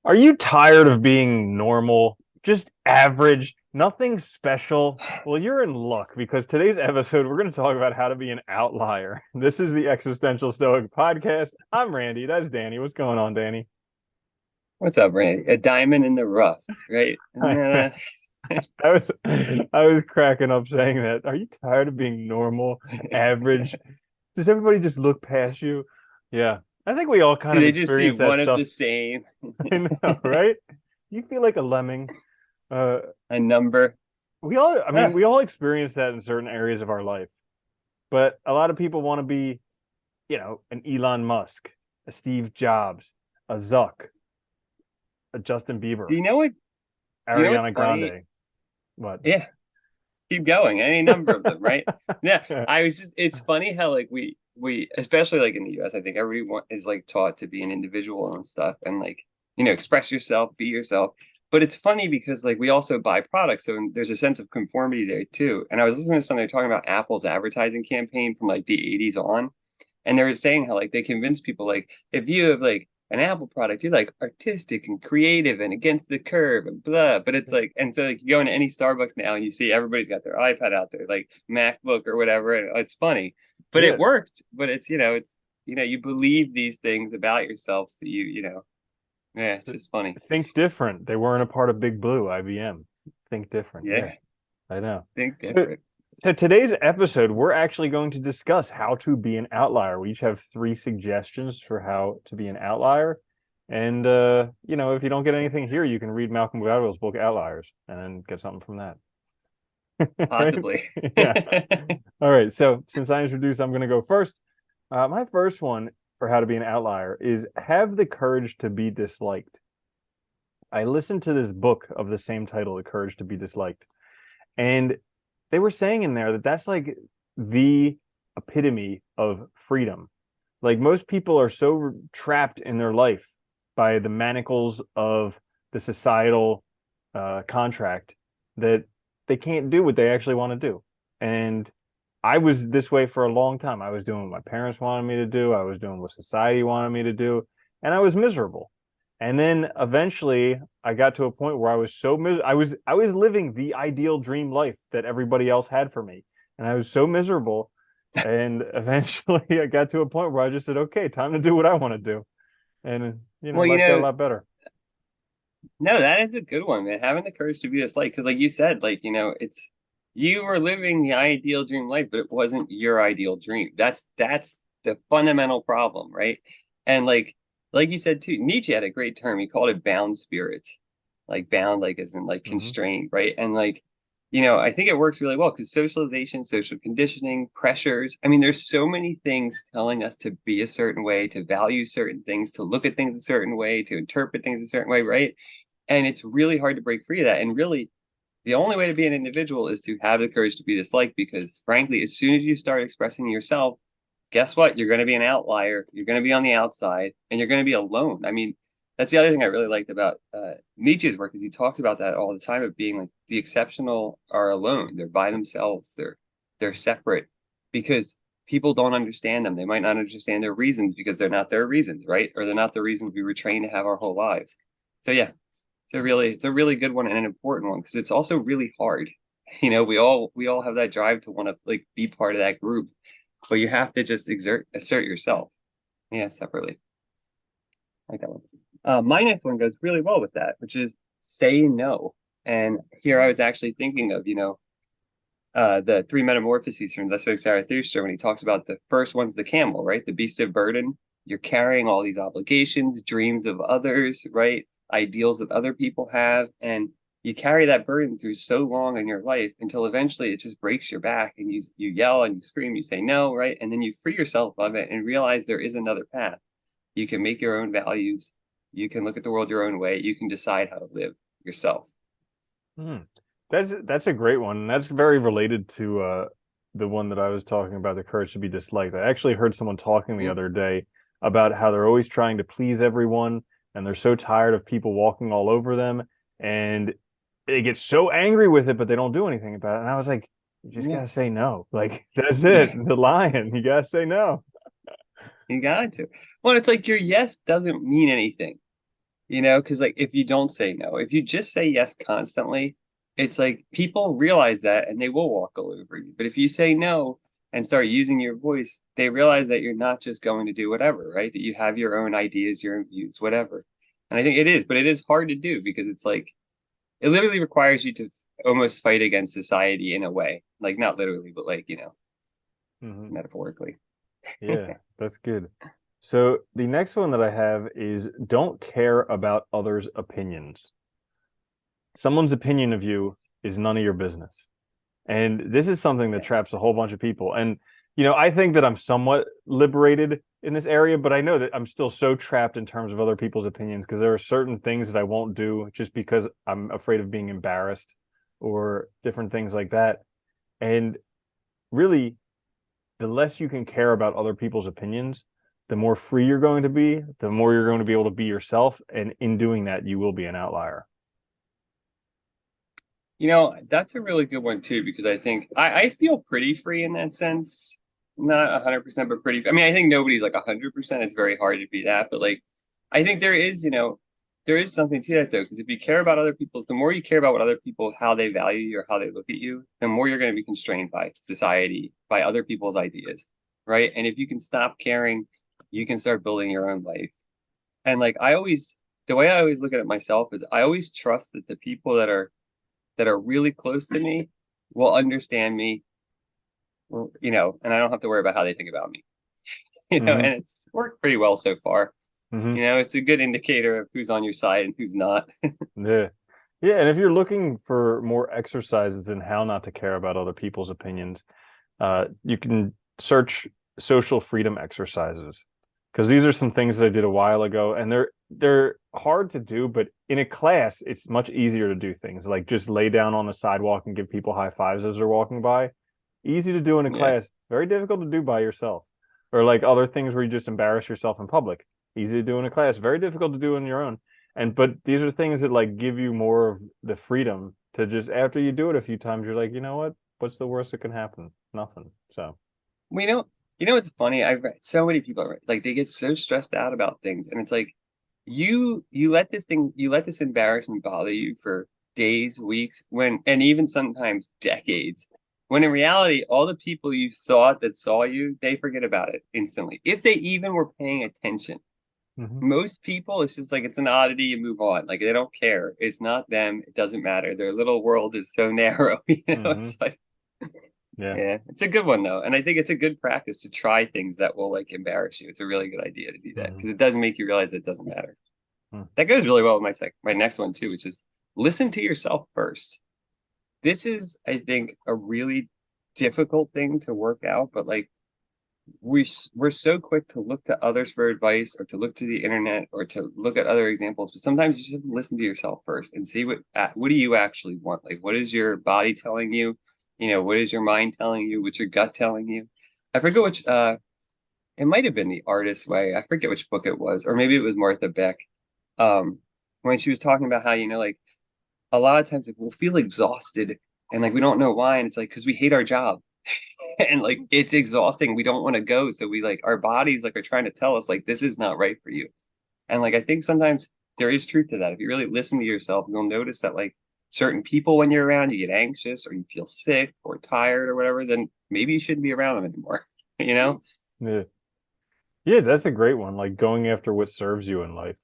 Are you tired of being normal? Just average, nothing special? Well, you're in luck because today's episode, we're going to talk about how to be an outlier. This is the Existential Stoic podcast. I'm Randy. That's Danny. What's going on, Danny? What's up, Randy? A diamond in the rough, right? I was I was cracking up saying that. Are you tired of being normal, average? Does everybody just look past you? Yeah. I think we all kind Do of they just see experience that one of stuff. the same? I know, right? You feel like a lemming. Uh, A number? we Ah, all experience that in certain areas of our life, but a lot of people want to be, an Elon Musk, a Steve Jobs, a Zuck, a Justin do Bieber, you know what? Do you know what's Ariana funny? Grande. What? Yeah, keep going. Any number of them, right? Yeah, Yeah. I was just. It's funny how like we especially like in the U.S. I think is like taught to be an individual and stuff, and like express yourself, be yourself. But it's funny because like we also buy products, so there's a sense of conformity there too. And I was listening to something talking about Apple's advertising campaign from like the '80s on. And they were saying how like they convince people like if you have like an Apple product, you're like artistic and creative and against the curve and blah. But it's like, and so like you go into any Starbucks now and you see everybody's got their iPad out there, like MacBook or whatever, and it's funny. But it Yeah. worked. But it's you believe these things about yourself, so yeah, it's just funny. Think different. They weren't a part of Big Blue, IBM. Think different. Yeah, Yeah, I know. think So, different. so today's episode, we're actually going to discuss how to be an outlier. We each have three suggestions for how to be an outlier. And if you don't get anything here, you can read Malcolm Gladwell's book Outliers and then get something from that. Right? Possibly. Yeah. All right. So since I introduced, I'm going to go first. My first one for how to be an outlier is have the courage to be disliked. I listened to this book of the same title, The Courage to Be Disliked, and they were saying in there that that's like the epitome of freedom. Like most people are so trapped in their life by the manacles of the societal contract that they can't do what they actually want to do. And I was this way for a long time. I was doing what my parents wanted me to do. I was doing what society wanted me to do, and I was miserable. And then eventually, I got to a point where I was so I was living the ideal dream life that everybody else had for me, and I was so miserable. And eventually, I got to a point where I just said, "Okay, time to do what I want to do," and Well, life got a lot better. no, that is a good one, man. Having the courage to be this light, because like you said, like it's you were living the ideal dream life, but it wasn't your ideal dream. That's the fundamental problem, right? And like you said too, Nietzsche had a great term. He called it bound spirits, like bound, like as in like Hmm. constrained, right? And like I think it works really well because socialization, social conditioning, pressures. I mean, there's so many things telling us to be a certain way, to value certain things, to look at things a certain way, to interpret things a certain way, right? And it's really hard to break free of that. And really, the only way to be an individual is to have the courage to be disliked because, frankly, as soon as you start expressing yourself, guess what? You're going to be an outlier. You're going to be on the outside and you're going to be alone. I mean, that's the other thing I really liked about Nietzsche's work is he talks about that all the time of being like the exceptional are alone. They're by themselves. They're separate because people don't understand them. They might not understand their reasons because they're not their reasons, right? Or they're not the reasons we were trained to have our whole lives. So yeah, it's a really good one and an important one because it's also really hard. We all have that drive to want to like be part of that group, but you have to just assert yourself. Yeah, separately. I like that one. My next one goes really well with that, which is say no. And here I was actually thinking of, the three metamorphoses from the Stoic Zarathustra when he talks about the first one's the camel, right? The beast of burden. You're carrying all these obligations, dreams of others, right? Ideals that other people have. And you carry that burden through so long in your life until eventually it just breaks your back and you yell and you scream, you say no, right? And then you free yourself of it and realize there is another path. You can make your own values. You can look at the world your own way. You can decide how to live yourself. Hmm. That's a great one. And that's very related to the one that I was talking about, the courage to be disliked. I actually heard someone talking the Mm, other day about how they're always trying to please everyone and they're so tired of people walking all over them and they get so angry with it, but they don't do anything about it. And I was like, you just yeah. gotta say no. Like that's it. Yeah. The lion. You gotta say no. You got to. Well, it's like your yes doesn't mean anything. Because like if you don't say no, if you just say yes constantly, it's like people realize that and they will walk all over you. But if you say no and start using your voice, they realize that you're not just going to do whatever, right? That you have your own ideas, your own views, whatever. And I think it is, but it is hard to do because it's like it literally requires you to almost fight against society in a way. Like not literally, but like, Hmm. metaphorically. Yeah, that's good. So the next one that I have is don't care about others' opinions. Someone's opinion of you is none of your business. And this is something that traps a Yes. whole bunch of people. And, I think that I'm somewhat liberated in this area, but I know that I'm still so trapped in terms of other people's opinions because there are certain things that I won't do just because I'm afraid of being embarrassed or different things like that. And really, the less you can care about other people's opinions, the more free you're going to be, the more you're going to be able to be yourself. And in doing that, you will be an outlier. That's a really good one too, because I think I feel pretty free in that sense. Not 100%, but pretty. I mean, I think nobody's like 100%. It's very hard to be that, but like, I think there is something to that though, because if you care about other people's, the more you care about what other people, how they value you or how they look at you, the more you're going to be constrained by society, by other people's ideas, right? And if you can stop caring, you can start building your own life. And like, the way I always look at it myself is I always trust that the people that are really close to me will understand me, and I don't have to worry about how they think about me, Hmm. and it's worked pretty well so far. Hmm. It's a good indicator of who's on your side and who's not. Yeah. Yeah. And if you're looking for more exercises in how not to care about other people's opinions, you can search social freedom exercises because these are some things that I did a while ago, and they're hard to do, but in a class, it's much easier to do things like just lay down on the sidewalk and give people high fives as they're walking by. Easy to do in a Yeah. class, very difficult to do by yourself. Or like other things where you just embarrass yourself in public. Easy to do in a class, very difficult to do on your own. And but these are things that like give you more of the freedom to just after you do it a few times, you're like, you know what? What's the worst that can happen? Nothing. So, Well, it's funny. I've read so many people like they get so stressed out about things, and it's like you let this embarrassment bother you for days, weeks, and even sometimes decades. When in reality, all the people you thought that saw you, they forget about it instantly. If they even were paying attention. hmm. Most people, it's just like it's an oddity, you move on. Like they don't care. It's not them. It doesn't matter. Their little world is so narrow. Hmm. It's like Yeah. yeah, it's a good one though. And I think it's a good practice to try things that will like embarrass you. It's a really good idea to do that Hmm. because it does make you realize it doesn't matter. Hmm. That goes really well with my next one too, which is listen to yourself first. This is, I think, a really difficult thing to work out, but like we're so quick to look to others for advice or to look to the internet or to look at other examples, but sometimes you just have to listen to yourself first and see what do you actually want? Like what is your body telling you? What is your mind telling you? What's your gut telling you? I forget which it might have been The Artist's Way. I forget which book it was, or maybe it was Martha Beck. Um, when she was talking about how, like a lot of times like, we'll feel exhausted and like we don't know why, and it's like because we hate our job and like it's exhausting. We don't want to go, so we like our bodies like are trying to tell us like this is not right for you. And like I think sometimes there is truth to that. If you really listen to yourself, you'll notice that like certain people when you're around, you get anxious or you feel sick or tired or whatever, then maybe you shouldn't be around them anymore. you know? Yeah. Yeah, that's a great one. Like going after what serves you in life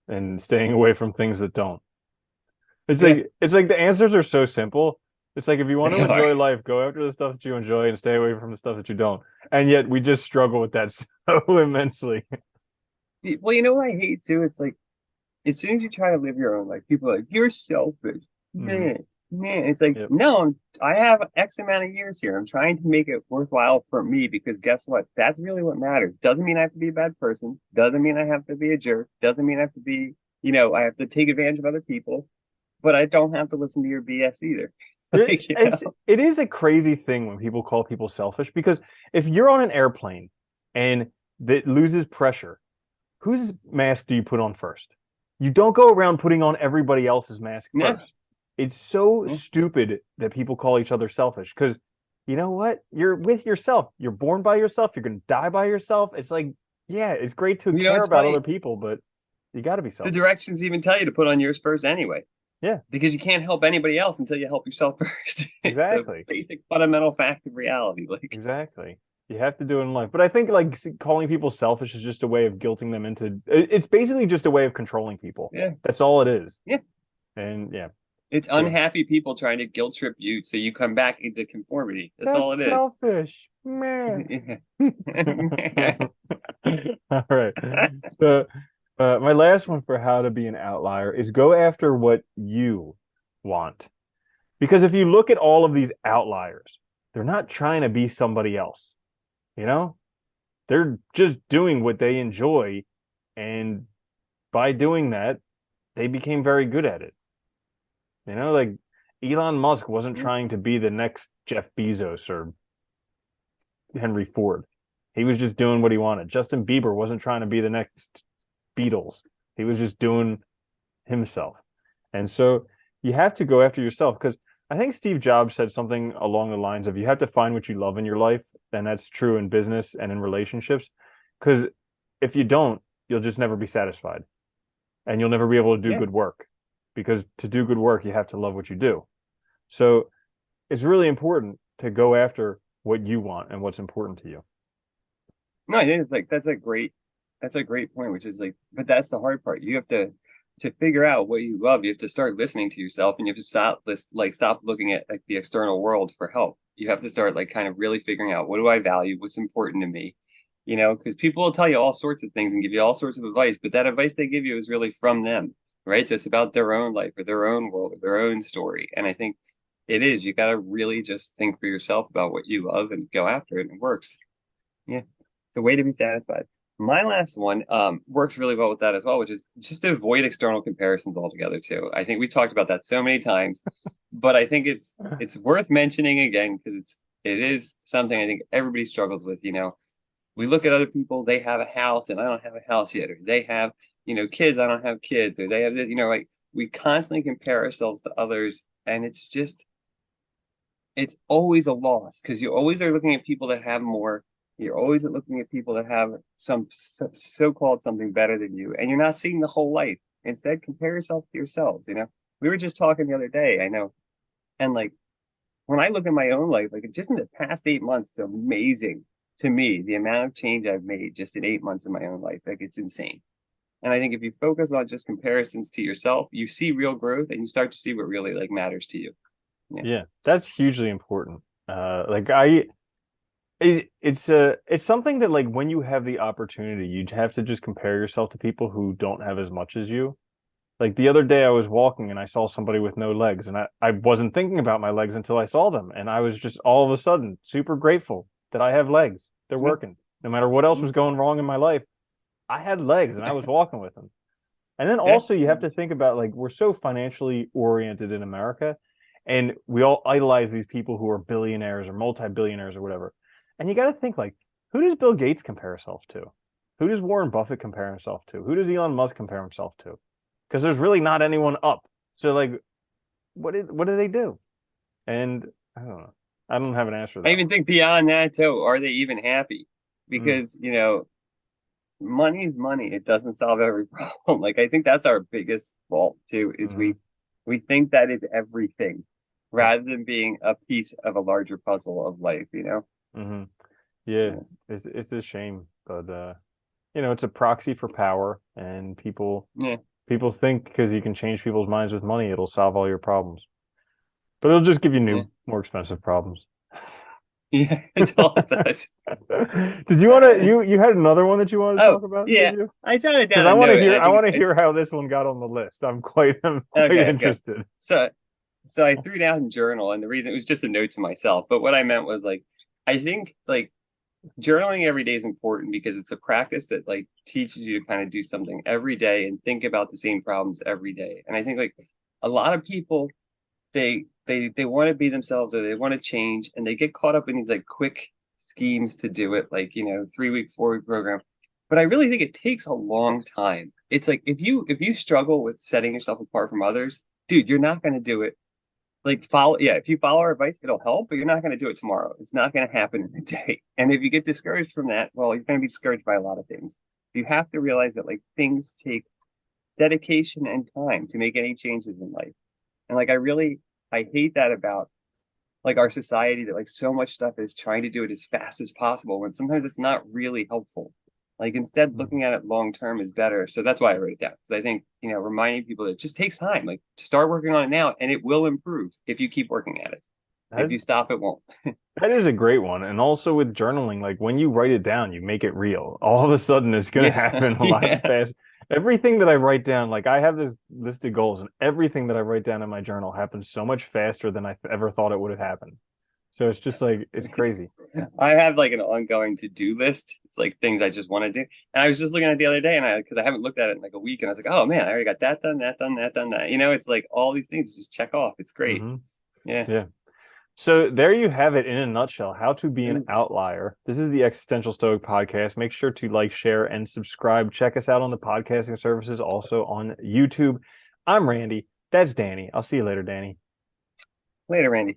and staying away from things that don't. Yeah, It's like the answers are so simple. It's like if you want they to are. enjoy life, go after the stuff that you enjoy and stay away from the stuff that you don't. And yet we just struggle with that so immensely. Well, you know what I hate too? It's like as soon as you try to live your own life, people are like, you're selfish. Hmm. Man, man. It's like, Yep. no, I have X amount of years here. I'm trying to make it worthwhile for me because guess what? That's really what matters. Doesn't mean I have to be a bad person. Doesn't mean I have to be a jerk. Doesn't mean I have to be, I have to take advantage of other people, but I don't have to listen to your BS either. like, you know? It is a crazy thing when people call people selfish because if you're on an airplane and that loses pressure, whose mask do you put on first? You don't go around putting on everybody else's mask Yeah. first. It's so Yeah. stupid that people call each other selfish because you know what? You're with yourself. You're born by yourself. You're going to die by yourself. It's like, yeah, it's great to You know, care it's about other funny. people, but You got to be The selfish. directions even tell you to put on yours first anyway, Yeah, because you can't help anybody else until you help yourself first. It's the exactly. basic fundamental fact of reality. Like, Exactly. You have to do it in life. But I think like calling people selfish is just a way of guilting them into it's basically just a way of controlling people. yeah, That's all it is. yeah. And yeah, It's yeah. unhappy people trying to guilt trip you so you come back into conformity. That's all That's it is. selfish. Meh. Yeah. All right. So my last one for how to be an outlier is go after what you want. Because if you look at all of these outliers, they're not trying to be somebody else, you know? They're just doing what they enjoy. And by doing that, they became very good at it. Like Elon Musk wasn't trying to be the next Jeff Bezos or Henry Ford. He was just doing what he wanted. Justin Bieber wasn't trying to be the next Beatles. He was just doing himself. And so you have to go after yourself because I think Steve Jobs said something along the lines of you have to find what you love in your life. And that's true in business and in relationships. Because if you don't, you'll just never be satisfied and you'll never be able to do Yeah. good work. Because to do good work, you have to love what you do. So it's really important to go after what you want and what's important to you. No, I think it's like that's a great point, which is like, but that's the hard part. You have to figure out what you love. You have to start listening to yourself, and you have to stop looking at like the external world for help. You have to start like kind of really figuring out what do I value, what's important to me, because people will tell you all sorts of things and give you all sorts of advice, but that advice they give you is really from them, right? So it's about their own life or their own world or their own story. And I think it is. You got to really just think for yourself about what you love and go after it, and it works. Yeah, the way to be satisfied. My last one works really well with that as well, which is just to avoid external comparisons altogether too. I think we talked about that so many times, but I think it's worth mentioning again because it is something I think everybody struggles with. We look at other people, they have a house and I don't have a house yet, or they have, kids, I don't have kids, or they have this, like we constantly compare ourselves to others, and it's always a loss because you always are looking at people that have more. You're always looking at people that have some so-called something better than you, and you're not seeing the whole life. Instead, compare yourself to yourselves. We were just talking the other day, I know, and like when I look at my own life, like just in the past 8 months, it's amazing to me the amount of change I've made just in 8 months in my own life. Like it's insane. And I think if you focus on just comparisons to yourself, you see real growth and you start to see what really like matters to you. Yeah. Yeah, that's hugely important. Like it's something that like when you have the opportunity, you have to just compare yourself to people who don't have as much as you. Like the other day I was walking and I saw somebody with no legs and I wasn't thinking about my legs until I saw them. And I was just all of a sudden super grateful that I have legs. They're Yeah. working. No matter what else Yeah. was going wrong in my life, I had legs and I was walking with them. And then Yeah. also you have to think about like we're so financially oriented in America and we all idolize these people who are billionaires or multi-billionaires or whatever. And you got to think like who does Bill Gates compare himself to? Who does Warren Buffett compare himself to? Who does Elon Musk compare himself to? Because there's really not anyone up. So like what do they do? And I don't know. I don't have an answer to I that even one. think beyond that too. Are they even happy? Mm, Because, money is money. It doesn't solve every problem. Like I think that's our biggest fault too, is hmm we think that is everything Yeah. rather than being a piece of a larger puzzle of life. hmm Yeah. Yeah. It's a shame, but it's a proxy for power and Yeah. people think because you can change people's minds with money, it'll solve all your problems. But it'll just give you Yeah. new, more expensive problems. Yeah. It's all it does. Did you want to you had another one that you wanted to Oh, talk about, did yeah. you? I jotted Because down a note and I I think want to it's hear how this one got on the list. I'm quite okay, okay. interested. So I threw down journal and the reason it was just a note to myself. But what I meant was like I think like journaling every day is important because it's a practice that like teaches you to kind of do something every day and think about the same problems every day. And I think like a lot of people they want to be themselves or they want to change and they get caught up in these like quick schemes to do it, like 3 week, 4 week program. But I really think it takes a long time. It's like if you struggle with setting yourself apart from others, dude, you're not going to do it like follow yeah, if you follow our advice it'll help, but you're not going to do it tomorrow. It's not going to happen in a day. And if you get discouraged from that, well, you're going to be discouraged by a lot of things. You have to realize that like things take dedication and time to make any changes in life. And like I hate that about like our society, that like so much stuff is trying to do it as fast as possible when sometimes it's not really helpful. Like instead Mhm. looking at it long term is better. So that's why I wrote it down. Because I think, reminding people that it just takes time. Like start working on it now and it will improve if you keep working at it. If That you stop, it won't. that is a great one. And also with journaling, like when you write it down, you make it real. All of a sudden it's gonna Yeah. happen a lot Yeah. fast. Everything that I write down, like I have this list of goals, and everything that I write down in my journal happens so much faster than I ever thought it would have happened. So it's just like it's crazy. I have like an ongoing to-do list. It's like things I just want to do. And I was just looking at it the other day and because I haven't looked at it in like a week and I was like, oh man, I already got that done, that done, that done, that. It's like all these things just check off. It's great. Hmm. Yeah. Yeah. So there you have it in a nutshell, how to be an outlier. This is the Existential Stoic podcast. Make sure to like, share, and subscribe. Check us out on the podcasting services, also on YouTube. I'm Randy. That's Danny. I'll see you later, Danny. Later, Randy.